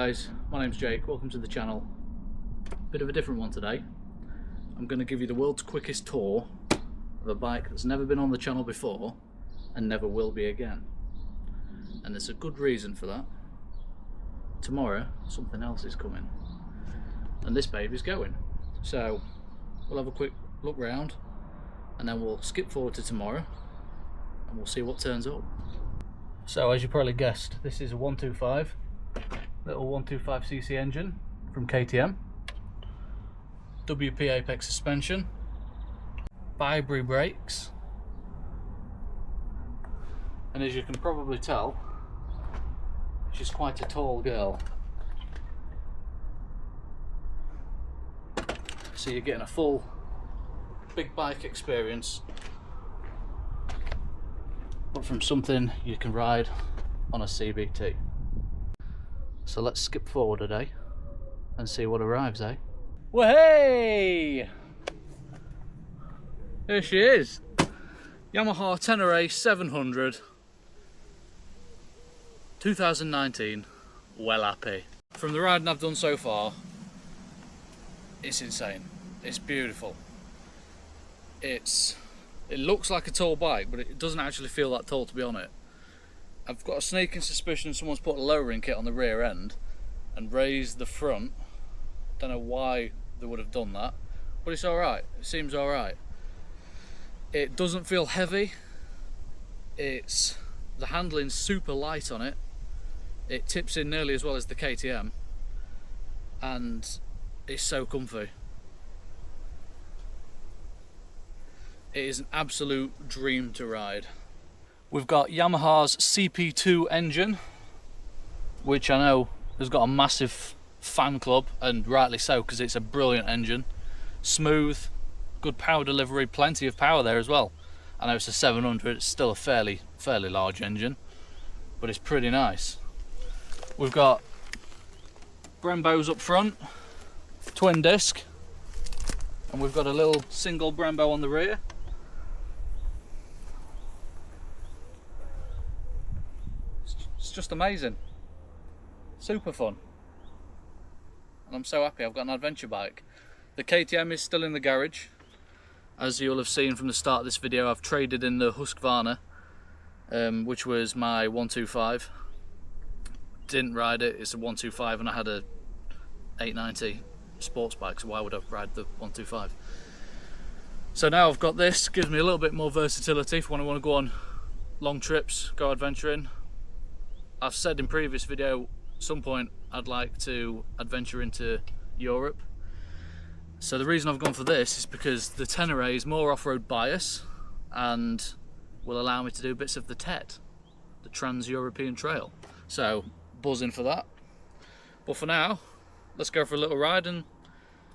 guys, my name's Jake, welcome to the channel. Bit of a different one today. I'm going to give you the world's quickest tour of a bike that's never been on the channel before and never will be again. And there's a good reason for that. Tomorrow something else is coming and this baby's going. So we'll have a quick look round and then we'll skip forward to tomorrow and we'll see what turns up. So as you probably guessed, this is a 125, little 125cc engine from KTM, WP Apex suspension, Vibri brakes, and as you can probably tell, she's quite a tall girl. So you're getting a full big bike experience, but from something you can ride on a CBT. So let's skip forward a day and see what arrives, eh? Well, hey! Here she is. Yamaha Tenere 700 2019. Well happy. From the riding I've done so far, it's insane. It's beautiful. It looks like a tall bike, but it doesn't actually feel that tall to be on it. I've got a sneaking suspicion someone's put a lowering kit on the rear end and raised the front. Don't know why they would have done that, but it's alright. It seems alright. It doesn't feel heavy. The handling's super light on it. It tips in nearly as well as the KTM, and it's so comfy. It is an absolute dream to ride. We've got Yamaha's CP2 engine, which I know has got a massive fan club, and rightly so, because it's a brilliant engine. Smooth, good power delivery, plenty of power there as well. I know it's a 700, it's still a fairly large engine, but it's pretty nice. We've got Brembos up front, twin disc, and we've got a little single Brembo on the rear. It's just amazing, super fun, and I'm so happy I've got an adventure bike. The KTM is still in the garage. As you'll have seen from the start of this video, I've traded in the Husqvarna, which was my 125. Didn't ride it, it's a 125 and I had a 890 sports bike, so why would I ride the 125? So now I've got this, gives me a little bit more versatility for when I want to go on long trips, go adventuring. I've said in previous video, at some point I'd like to adventure into Europe. So the reason I've gone for this is because the Tenere is more off-road bias and will allow me to do bits of the TET, the Trans-European Trail. So buzzing for that. But for now, let's go for a little ride and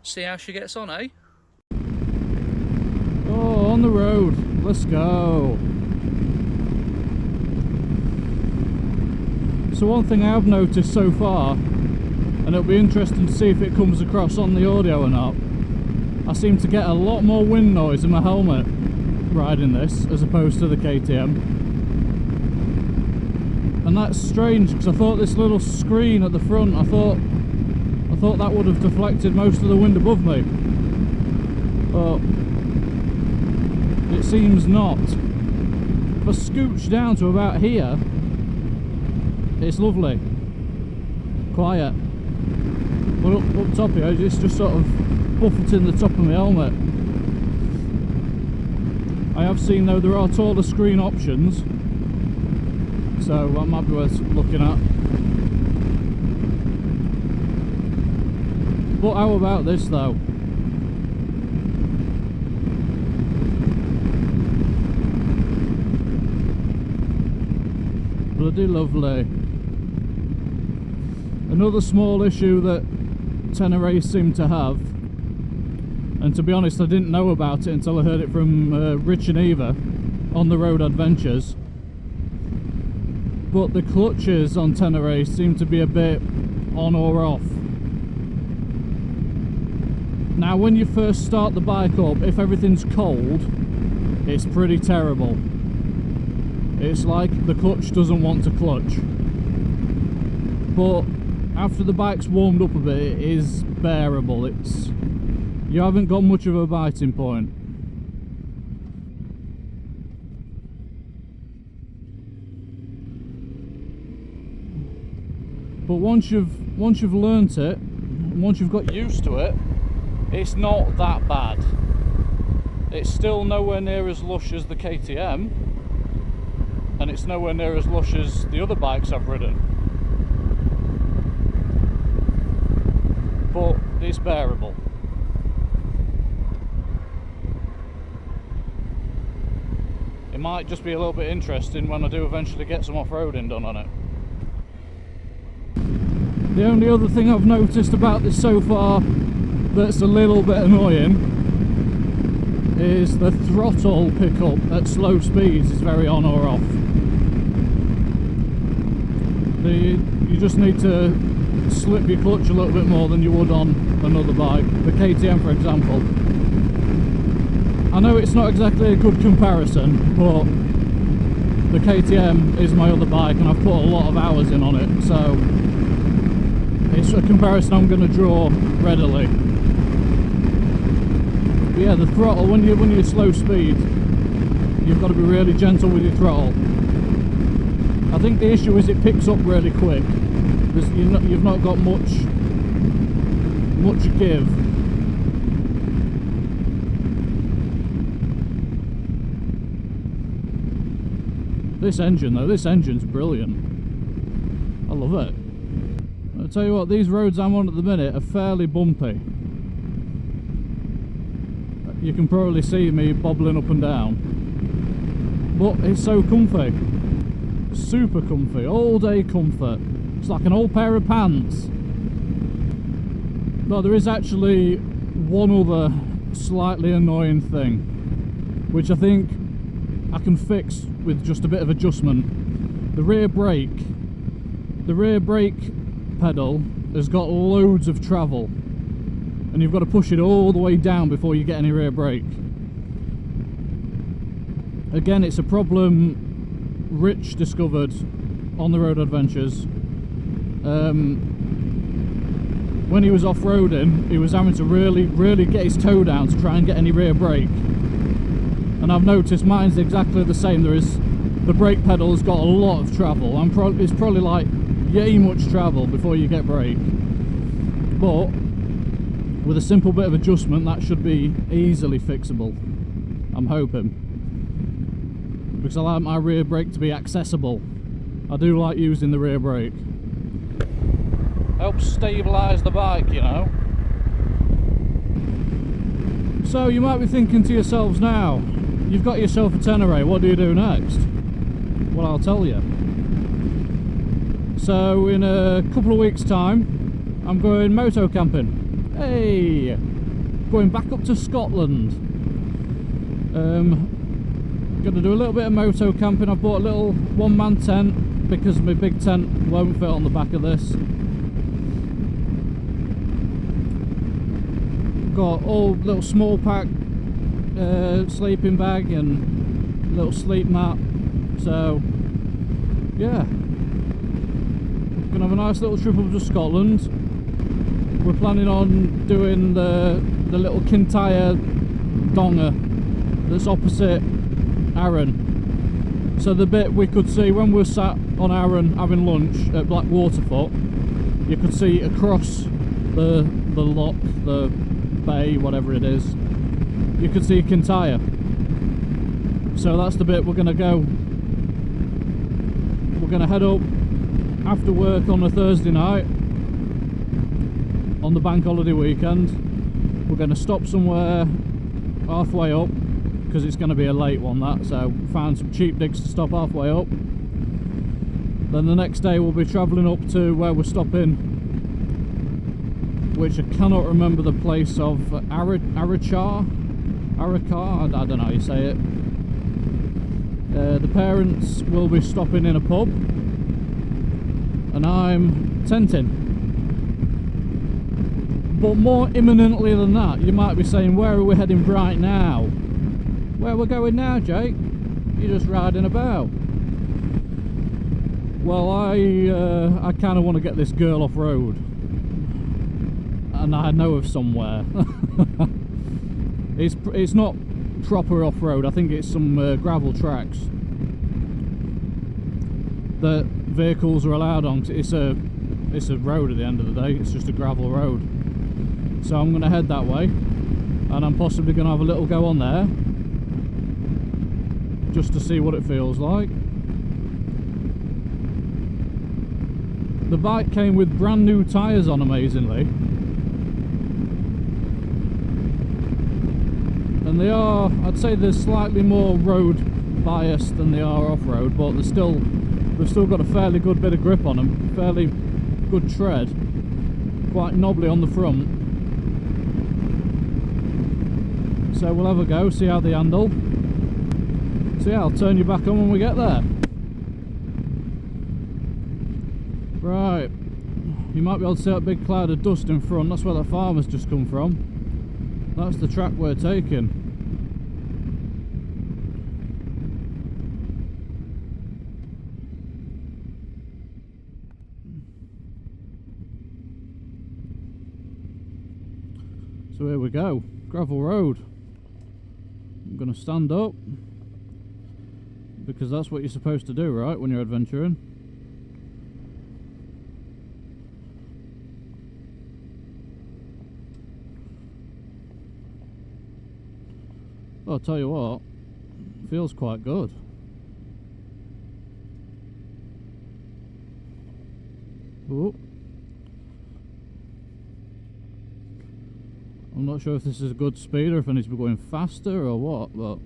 see how she gets on, eh? Oh, on the road, let's go. So one thing I have noticed so far, and it'll be interesting to see if it comes across on the audio or not, I seem to get a lot more wind noise in my helmet riding this as opposed to the KTM. And that's strange, because I thought this little screen at the front, I thought that would have deflected most of the wind above me, but it seems not. If I scooch down to about here, it's lovely, quiet, but up top here it's just sort of buffeting the top of my helmet. I have seen though there are taller screen options, so that might be worth looking at. But how about this though? Bloody lovely. Another small issue that Tenere seem to have, and to be honest I didn't know about it until I heard it from Rich and Eva on the Road Adventures, but the clutches on Tenere seem to be a bit on or off. Now when you first start the bike up, if everything's cold, it's pretty terrible. It's like the clutch doesn't want to clutch. But after the bike's warmed up a bit, it is bearable. You haven't got much of a biting point. But once you've learnt it, once you've got used to it, it's not that bad. It's still nowhere near as lush as the KTM, and it's nowhere near as lush as the other bikes I've ridden. But it's bearable. It might just be a little bit interesting when I do eventually get some off-roading done on it. The only other thing I've noticed about this so far that's a little bit annoying is the throttle pickup at slow speeds is very on or off. You just need to slip your clutch a little bit more than you would on another bike. The KTM, for example. I know it's not exactly a good comparison, but the KTM is my other bike and I've put a lot of hours in on it, so it's a comparison I'm going to draw readily. But yeah, the throttle, when you're slow speed, you've got to be really gentle with your throttle. I think the issue is it picks up really quick. You've not got much give. This engine though, this engine's brilliant. I love it. I'll tell you what, these roads I'm on at the minute are fairly bumpy. You can probably see me bobbling up and down. But it's so comfy. Super comfy, all day comfort. It's like an old pair of pants. No, there is actually one other slightly annoying thing, which I think I can fix with just a bit of adjustment. The rear brake pedal has got loads of travel, and you've got to push it all the way down before you get any rear brake. Again, it's a problem Rich discovered on the road adventures. When he was off-roading, he was having to really get his toe down to try and get any rear brake. And I've noticed mine's exactly the same. The brake pedal's got a lot of travel. It's probably like yay much travel before you get brake. But with a simple bit of adjustment, that should be easily fixable. I'm hoping. Because I like my rear brake to be accessible. I do like using the rear brake. Helps stabilise the bike, you know. So you might be thinking to yourselves now, you've got yourself a Tenere, what do you do next? Well, I'll tell you. So in a couple of weeks' time, I'm going moto camping. Hey! Going back up to Scotland. Gonna do a little bit of moto camping. I've bought a little one-man tent because my big tent won't fit on the back of this. Got all little small pack sleeping bag and little sleep mat. So yeah, gonna have a nice little trip up to Scotland. We're planning on doing the little Kintyre Donga that's opposite Arran. So the bit we could see when we were sat on Arran having lunch at Black Waterfoot, you could see across the loch, the bay, whatever it is, you could see Kintyre. So that's the bit we're going to go. We're going to head up after work on a Thursday night on the bank holiday weekend. We're going to stop somewhere halfway up because it's going to be a late one, that, so found some cheap digs to stop halfway up. Then the next day we'll be travelling up to where we're stopping, which I cannot remember the place of, Arakar, I don't know how you say it. The parents will be stopping in a pub and I'm tenting. But more imminently than that, you might be saying, where are we heading right now? Where we're going now, Jake? You're just riding about. Well, I kind of want to get this girl off road, and I know of somewhere. It's not proper off road. I think it's some gravel tracks that vehicles are allowed on. It's a road at the end of the day. It's just a gravel road. So I'm going to head that way, and I'm possibly going to have a little go on there just to see what it feels like. The bike came with brand new tyres on, amazingly, and they are, I'd say they're slightly more road biased than they are off-road, but they've still got a fairly good bit of grip on them, fairly good tread, quite knobbly on the front. So we'll have a go, see how they handle. So yeah, I'll turn you back on when we get there. Right, you might be able to see that big cloud of dust in front. That's where that farmer's just come from. That's the track we're taking. So here we go, gravel road. I'm going to stand up, because that's what you're supposed to do, right, when you're adventuring. Well, I'll tell you what, feels quite good. Ooh. I'm not sure if this is a good speed or if I need to be going faster or what, but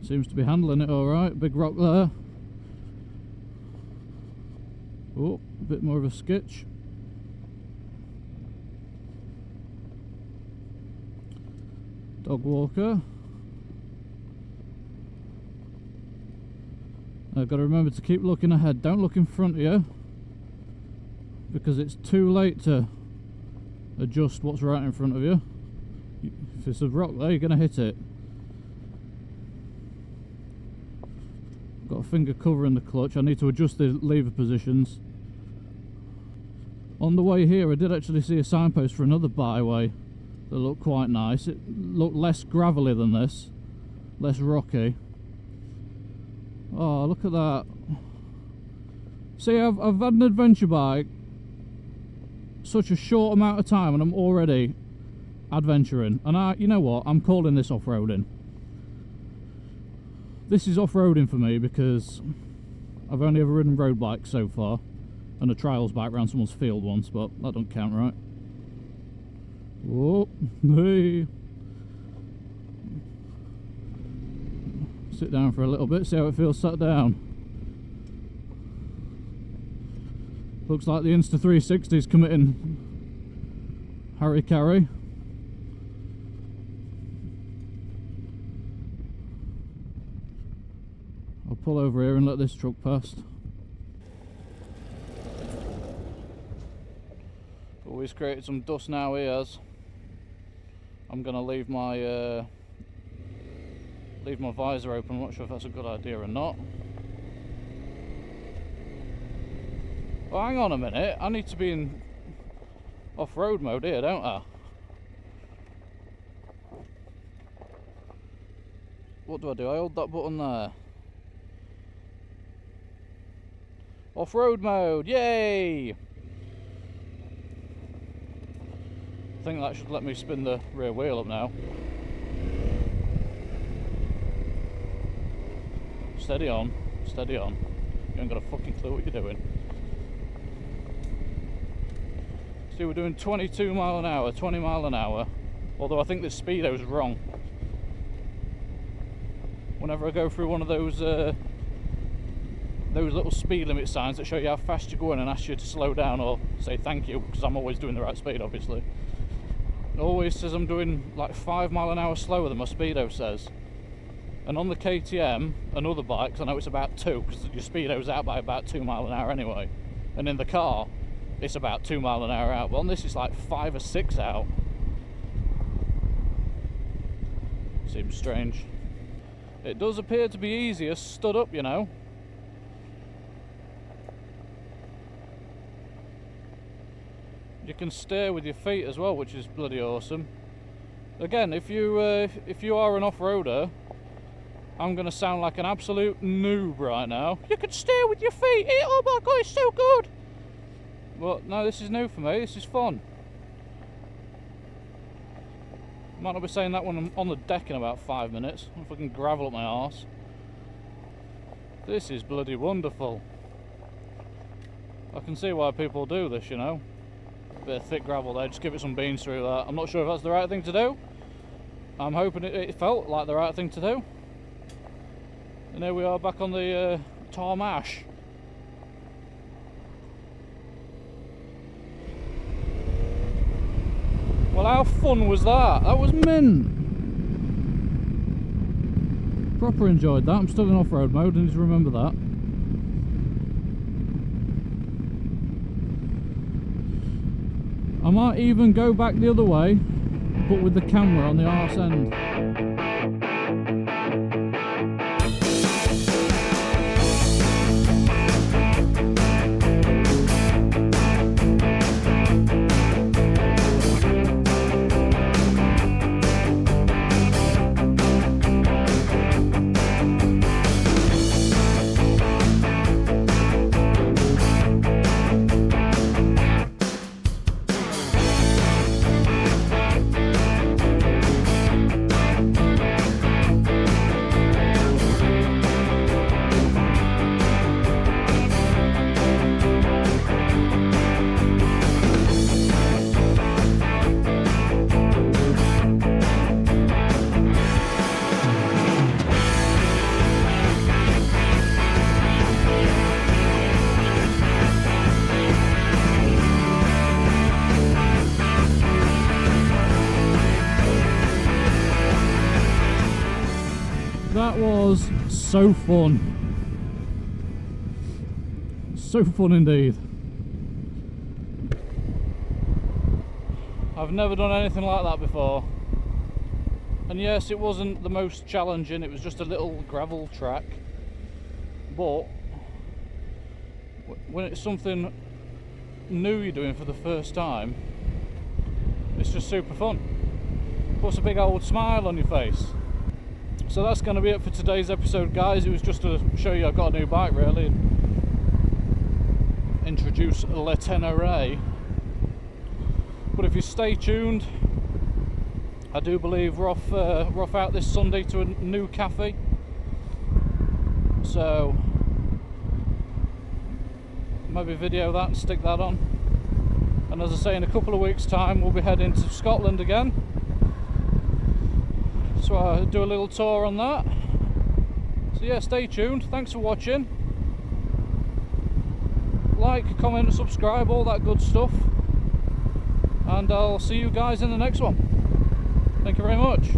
seems to be handling it alright. Big rock there. Oh, a bit more of a skitch. Dog walker. I've got to remember to keep looking ahead. Don't look in front of you, because it's too late to adjust what's right in front of you. If it's a rock there, you're going to hit it. Got a finger covering the clutch. I need to adjust the lever positions. On the way here, I did actually see a signpost for another byway that looked quite nice. It looked less gravelly than this, less rocky. Oh, look at that. See, I've had an adventure bike such a short amount of time and I'm already adventuring, and you know what, I'm calling this off-roading. This is off-roading for me because I've only ever ridden road bikes so far, and a trials bike around someone's field once, but that don't count, right? Whoa, hey. Sit down for a little bit, see how it feels sat down. Looks like the Insta360 is committing harry-carry. I'll pull over here and let this truck past. Oh, he's created some dust now, he has. I'm going to leave my visor open. I'm not sure if that's a good idea or not. Oh, hang on a minute, I need to be in off-road mode here, don't I? What do? I hold that button there. Off-road mode, yay! I think that should let me spin the rear wheel up now. Steady on, steady on. You ain't got a fucking clue what you're doing. See, we're doing 22 mile an hour, 20 mile an hour. Although I think this speedo's wrong. Whenever I go through one of those little speed limit signs that show you how fast you're going and ask you to slow down or say thank you, because I'm always doing the right speed, obviously. It always says I'm doing like 5 mile an hour slower than my speedo says. And on the KTM and other bikes, I know it's about 2, because your speedo's out by about 2 mile an hour anyway. And in the car, it's about 2 mile an hour out. But on this, it's like 5 or 6 out. Seems strange. It does appear to be easier stood up, you know. can steer with your feet as well, which is bloody awesome. Again, if you are an off-roader, I'm going to sound like an absolute noob right now. You can steer with your feet. Oh my god, it's so good. But no, this is new for me. This is fun. Might not be saying that when I'm on the deck in about 5 minutes. If I can gravel up my arse. This is bloody wonderful. I can see why people do this, you know. Bit of thick gravel there, just give it some beans through that. I'm not sure if that's the right thing to do. I'm hoping it felt like the right thing to do. And here we are back on the tarmac. Well, how fun was that? That was mint. Proper enjoyed that. I'm still in off-road mode, I need to remember that. I might even go back the other way, but with the camera on the arse end. That was so fun. So fun indeed. I've never done anything like that before. And yes, it wasn't the most challenging, it was just a little gravel track. But when it's something new you're doing for the first time, it's just super fun. Puts a big old smile on your face. So that's going to be it for today's episode, guys. It was just to show you I've got a new bike, really, and introduce Le Tenere. But if you stay tuned, I do believe we're off out this Sunday to a new cafe. So maybe video that and stick that on. And as I say, in a couple of weeks' time, we'll be heading to Scotland again. So I'll do a little tour on that. So yeah, stay tuned. Thanks for watching. Like, comment, subscribe, all that good stuff. And I'll see you guys in the next one. Thank you very much.